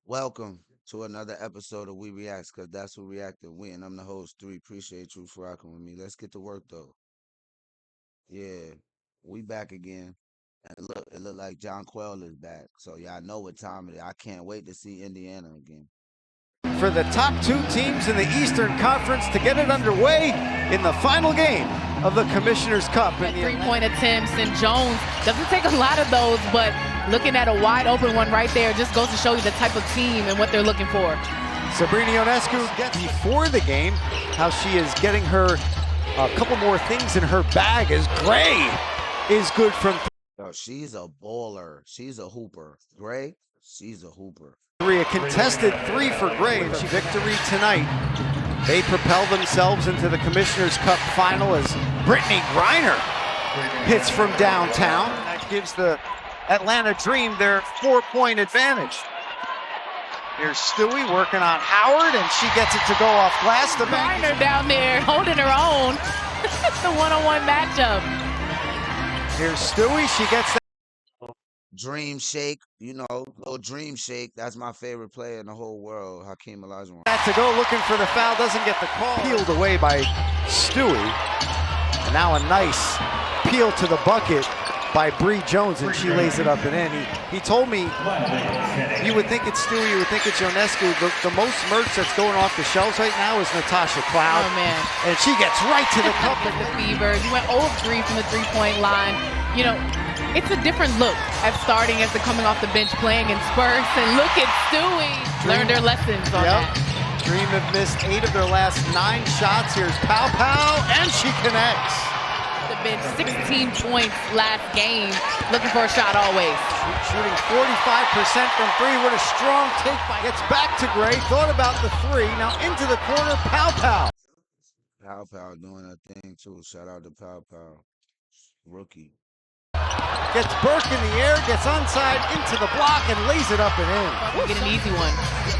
Welcome to another episode of We Reacts, because that's what reacted when. I'm the host, 3. Appreciate you for rocking with me. Let's get to work, though. Yeah, we back again. And look, it look like John Quell is back. So y'all know what time it is. I can't wait to see Indiana again. For the top two teams in the Eastern Conference to get it underway in the final game of the Commissioner's Cup. At three-point attempts, and Jones doesn't take a lot of those, but looking at a wide open one right there just goes to show you the type of team and what they're looking for. Sabrina Ionescu gets before the game how she is getting her a couple more things in her bag as Gray is good from Yo, she's a baller. She's a hooper. Gray, she's a hooper. three. A contested three for Gray, and victory tonight. They propel themselves into the Commissioner's Cup final as Brittany Griner hits from downtown. That gives the Atlanta Dream their 4-point advantage. Here's Stewie working on Howard, and she gets it to go off glass. The Griner down there holding her own. The one-on-one matchup. Here's Stewie, she gets that. Dream Shake, little Dream Shake. That's my favorite player in the whole world, Hakeem Olajuwon. That to go, looking for the foul, doesn't get the call. Peeled away by Stewie. And now a nice peel to the bucket by Bree Jones, and she lays it up and in. He told me, you would think it's Stewie, you would think it's Ionescu. The most merch that's going off the shelves right now is Natasha Cloud. Oh, man. And she gets right to the cup. The fever. You went 0 of 3 from the three-point line. It's a different look at starting as they're coming off the bench playing in spurts. And look at Stewie. Learned their lessons on that. Dream have missed 8 of their last 9 shots. Here's Pow Pow, and she connects. The bench, 16 points last game. Looking for a shot always. Shooting 45% from 3. What a strong take by. Gets back to Gray. Thought about the 3. Now into the corner. Pow Pow. Pow Pow doing her thing, too. Shout out to Pow Pow. Rookie. Gets Burke in the air, gets onside into the block, and lays it up and in. Get an easy one.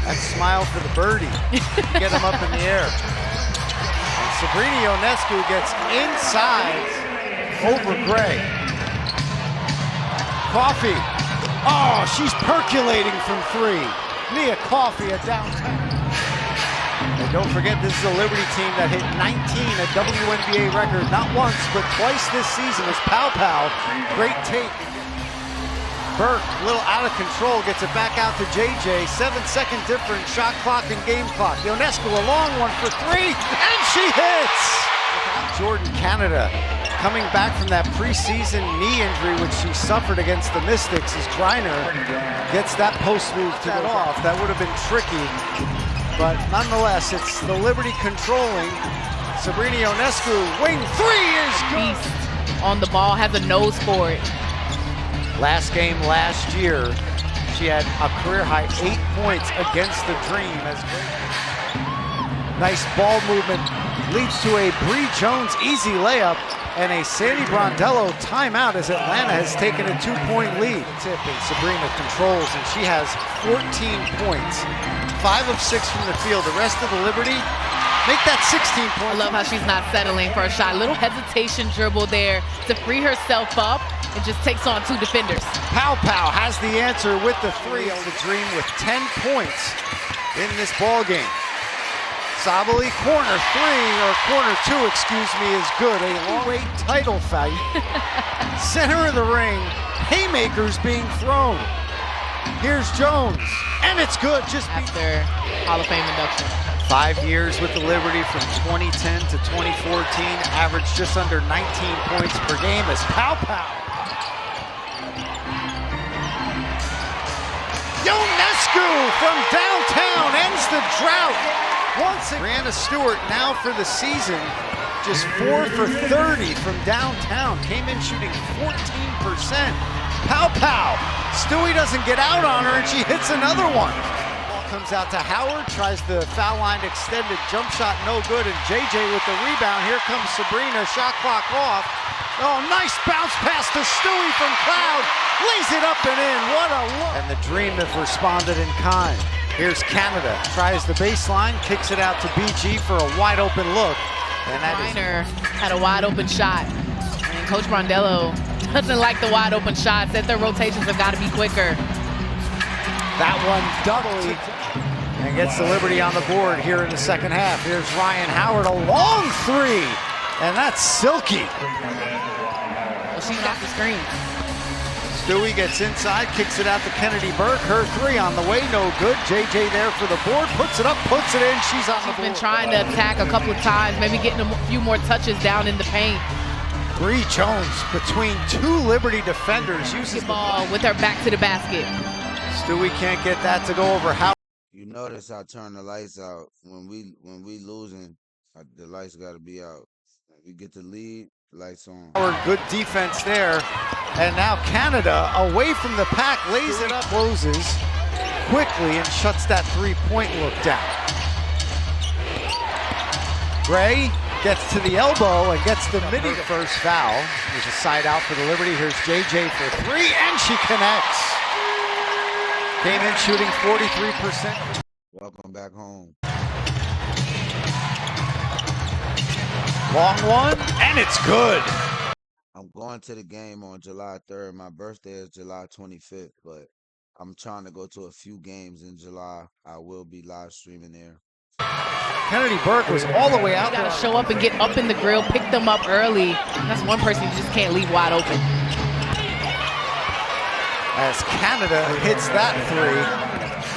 That smile for the birdie. Get him up in the air. And Sabrina Ionescu gets inside over Gray. Coffee. Oh, she's percolating from 3. Nia Coffee at downtown. And don't forget, this is a Liberty team that hit 19, a WNBA record, not once, but twice this season as Pow Pow. Great take. Burke, a little out of control, gets it back out to JJ. 7-second difference, shot clock and game clock. Ionescu, a long one for 3, and she hits! Jordan Canada coming back from that preseason knee injury which she suffered against the Mystics as Griner gets that post move to get off. That would have been tricky. But nonetheless, it's the Liberty controlling. Sabrina Ionescu, wing 3 is good. Beast on the ball, has a nose for it. Last game last year, she had a career high 8 points against the Dream. Nice ball movement leads to a Bree Jones easy layup and a Sandy Brondello timeout as Atlanta has taken a 2-point lead. Tip, and Sabrina controls, and she has 14 points. 5 of 6 from the field. The rest of the Liberty make that 16 points. I love how she's not settling for a shot. Little hesitation dribble there to free herself up and just takes on 2 defenders. Pow Pow has the answer with the 3. The Dream with 10 points in this ball game. Sabally, corner 2, excuse me, is good. A long-weight title fight. Center of the ring. Haymakers being thrown. Here's Jones, and it's good. Just after Hall of Fame induction. 5 years with the Liberty from 2010 to 2014, averaged just under 19 points per game as Pow Pow. Ionescu from downtown ends the drought. Once again, Brianna Stewart now for the season, just 4 for 30 from downtown. Came in shooting 14%. Pow Pow. Stewie doesn't get out on her, and she hits another one. Ball comes out to Howard, tries the foul line extended jump shot, no good, and JJ with the rebound. Here comes Sabrina, shot clock off. Oh, nice bounce pass to Stewie from Cloud. Lays it up and in, what a look. And the Dream have responded in kind. Here's Canada, tries the baseline, kicks it out to BG for a wide open look. And that Griner had a wide open shot. And Coach Brondello doesn't like the wide open shots. Said their rotations have got to be quicker. That one doubly and gets the Liberty on the board here in the second half. Here's Ryan Howard, a long three, and that's silky. Well, she's got the screen. Stewie gets inside, kicks it out to Kennedy Burke. Her three on the way, no good. JJ there for the board, puts it up, puts it in. She's on the board. Been trying to attack a couple of times, maybe getting a few more touches down in the paint. Bree Jones between two Liberty defenders uses the Ball with her back to the basket. Stewie can't get that to go over. How You notice I turn the lights out when we losing. The lights got to be out. When we get the lead, lights on. good defense there. And now Canada away from the pack, lays it up, closes quickly and shuts that three-point look down. Gray gets to the elbow and gets the midi first foul. There's a side out for the Liberty. Here's JJ for three, and she connects. Came in shooting 43%. Welcome back home. Long one, and it's good. I'm going to the game on July 3rd. My birthday is July 25th, but I'm trying to go to a few games in July. I will be live streaming there. Kennedy Burke was all the way out You there. gotta show up and get up in the grill, pick them up early. That's one person you just can't leave wide open. As Canada hits that three.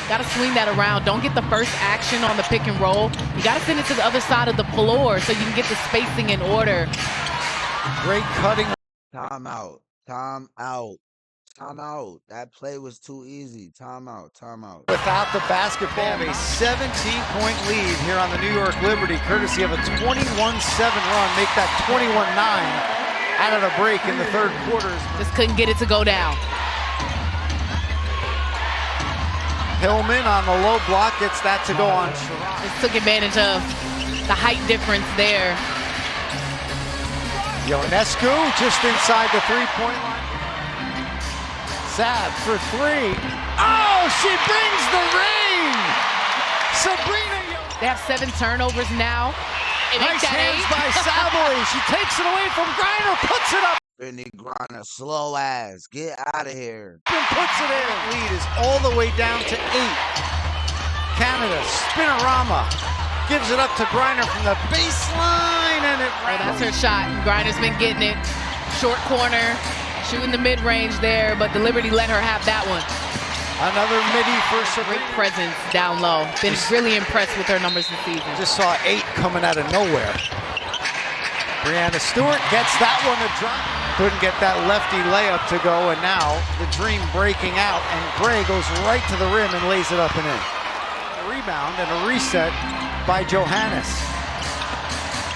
Gotta swing that around. Don't get the first action on the pick and roll. You gotta send it to the other side of the floor so you can get the spacing in order. Great cutting. Time out. Time out. Time out. That play was too easy. Time out. Time out. Without the basketball, have a 17-point lead here on the New York Liberty, courtesy of a 21-7 run. Make that 21-9 out of the break in the third quarter. Just couldn't get it to go down. Hillman on the low block gets that to go on. Just took advantage of the height difference there. Ionescu just inside the three-point line. Saab for three. Oh, she brings the rain! Sabrina. They have 7 turnovers now. Nice hands by Sabally. She takes it away from Griner, puts it up. Brittany Griner, slow ass. Get out of here. And puts it in. Lead is all the way down to 8. Canada, spinorama. Gives it up to Griner from the baseline, and it That's her shot. Griner's been getting it. Short corner, shooting the mid-range there, but the Liberty let her have that one. Another midi for Great Sabrina. presence down low. Been really impressed with her numbers this season. Just saw 8 coming out of nowhere. Brianna Stewart gets that one to drop. Couldn't get that lefty layup to go, and now the dream breaking out, and Gray goes right to the rim and lays it up and in. A rebound and a reset by Johannes.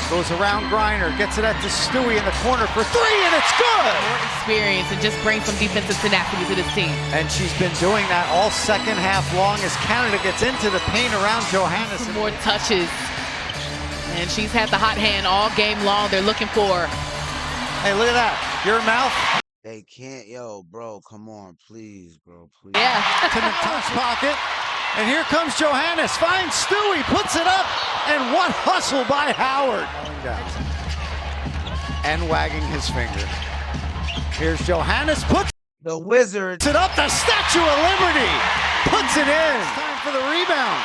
Goes around Griner, gets it out to Stewie in the corner for three, and it's good! More experience and just bring some defensive tenacity to this team. And she's been doing that all second half long as Canada gets into the paint around Johannes. Some more touches. And she's had the hot hand all game long. They're looking for her. Hey, look at that. Your mouth. They can't, yo, bro, come on, please, bro, please. Yeah. To the touch pocket. And here comes Johannes. Finds Stewie, puts it up. And what hustle by Howard. And wagging his finger. Here's Johannes, puts The Wizards. it up. The Statue of Liberty puts it in. It's time for the rebound.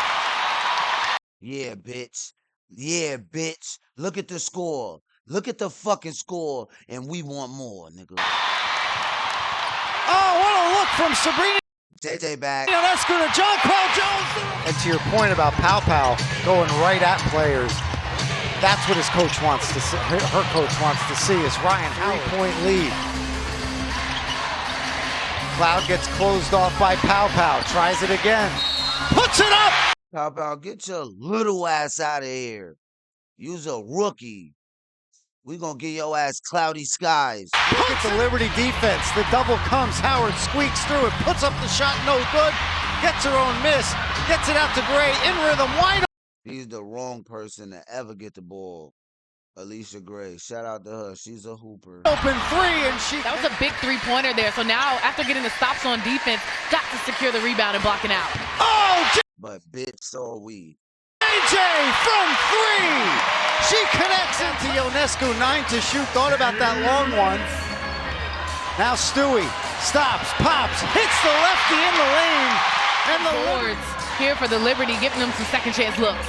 Yeah, bitch. Yeah, bitch. Look at the score. Look at the fucking score, and we want more, nigga. Oh, what a look from Sabrina. JJ back. Let's go to John Carl Jones. And to your point about Pow Pow going right at players, that's what his coach wants to see. Her coach wants to see is Ryan Howard. 3-point lead. Cloud gets closed off by Pow Pow. Tries it again. Puts it up. Pow Pow, get your little ass out of here. You's a rookie. We gonna get your ass cloudy skies. Look at the Liberty defense. The double comes. Howard squeaks through it. Puts up the shot. No good. Gets her own miss. Gets it out to Gray. In rhythm. Wide. She's the wrong person to ever get the ball. Alicia Gray. Shout out to her. She's a hooper. Open three, and she. That was a big three-pointer there. So now, after getting the stops on defense, got to secure the rebound and block it out. Oh, But bitch, so are we. JJ from three. She connects into Ionescu. 9 to shoot. Thought about that long one. Now Stewie stops, pops, hits the lefty in the lane. And the boards here for the Liberty, giving them some second chance looks.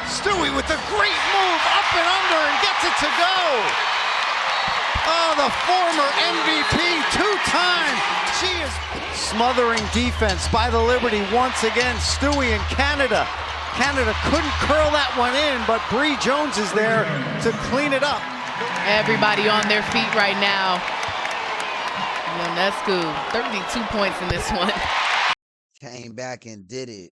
Stewie with a great move up and under and gets it to go. Oh, the former MVP, two-time. She is smothering defense by the Liberty once again. Stewie in Canada. Canada couldn't curl that one in, but Bree Jones is there to clean it up. Everybody on their feet right now. Ionescu, 32 points in this one. Came back and did it.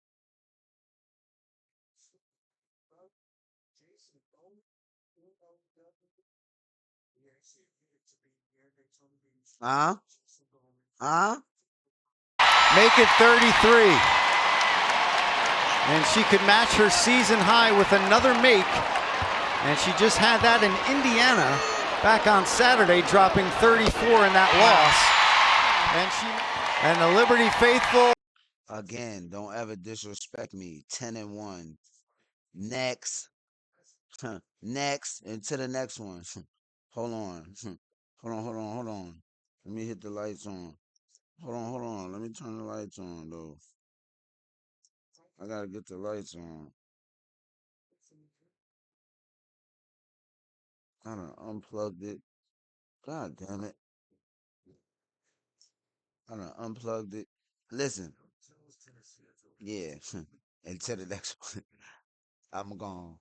Huh? Make it 33. And she could match her season high with another make. And she just had that in Indiana back on Saturday, dropping 34 in that loss. And the Liberty faithful. Again, don't ever disrespect me. 10-1. Next. Next. And to the next one. Hold on. Hold on. Let me hit the lights on. Hold on. Let me turn the lights on, though. I gotta get the lights on. I done unplugged it. God damn it. I done unplugged it. Listen. Yeah. And to the next one. I'm gone.